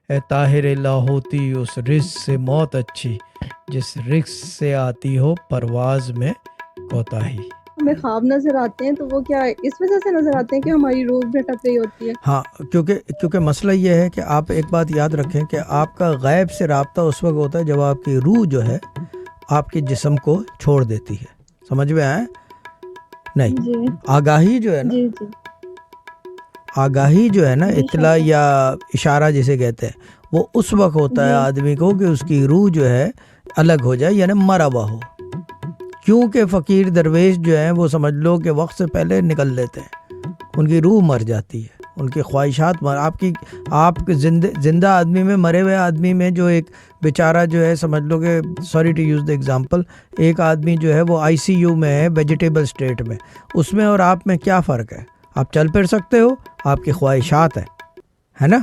اے طاہر لاہوتی اس رزق سے موت اچھی جس رزق سے آتی ہو پرواز میں کوتاہی. ہمیں خواب نظر آتے ہیں تو وہ کیا اس وجہ سے نظر آتے ہیں کہ ہماری روح بھٹک رہی ہوتی ہے؟ ہاں، کیونکہ مسئلہ یہ ہے کہ آپ ایک بات یاد رکھیں کہ آپ کا غیب سے رابطہ اس وقت ہوتا ہے جب آپ کی روح جو ہے آپ کے جسم کو چھوڑ دیتی ہے. سمجھ میں آئے؟ نہیں. جی آگاہی جو ہے نا، جی جی آگاہی جو ہے نا، جی اطلاع شاید یا اشارہ جسے کہتے ہیں، وہ اس وقت ہوتا ہے جی آدمی کو کہ اس کی روح جو ہے الگ ہو جائے، یعنی مرا ہوا ہو. کیونکہ فقیر درویش جو ہیں وہ سمجھ لو کہ وقت سے پہلے نکل لیتے ہیں، ان کی روح مر جاتی ہے، ان کی خواہشات آپ کے زندہ آدمی میں، مرے ہوئے آدمی میں جو ایک بیچارہ جو ہے، سمجھ لو کہ sorry to use the example, ایک آدمی جو ہے وہ ICU میں ہے ویجیٹیبل اسٹیٹ میں، اس میں اور آپ میں کیا فرق ہے؟ آپ چل پھر سکتے ہو، آپ کی خواہشات ہے نا،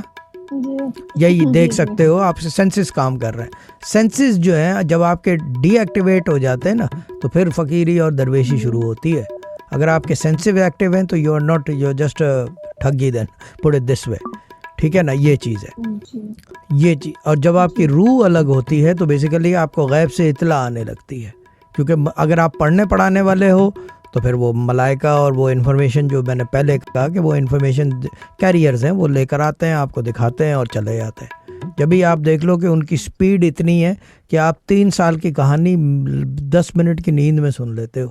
جی یہی جی دیکھ جی سکتے ہو، آپ سے سینسز کام کر رہے ہیں. سینسز جو ہیں جب آپ کے ڈی ایکٹیویٹ ہو جاتے ہیں نا تو پھر فقیری اور درویشی شروع ہوتی ہے. اگر آپ کے سینسیو ایکٹیو ہیں تو you are not, you just ٹھگی دین، پٹ اٹ دس وے. ٹھیک ہے نا، یہ چیز ہے، جی یہ چیز. اور جب آپ جی کی روح الگ ہوتی ہے تو بیسیکلی آپ کو غیب سے اطلاع آنے لگتی ہے. کیونکہ اگر آپ پڑھنے پڑھانے والے ہو تو پھر وہ ملائکہ اور وہ انفارمیشن جو میں نے پہلے کہا کہ وہ انفارمیشن کیریئرز ہیں، وہ لے کر آتے ہیں، آپ کو دکھاتے ہیں اور چلے جاتے ہیں. جبھی آپ دیکھ لو کہ ان کی سپیڈ اتنی ہے کہ آپ 3 سال کی کہانی 10 منٹ کی نیند میں سن لیتے ہو.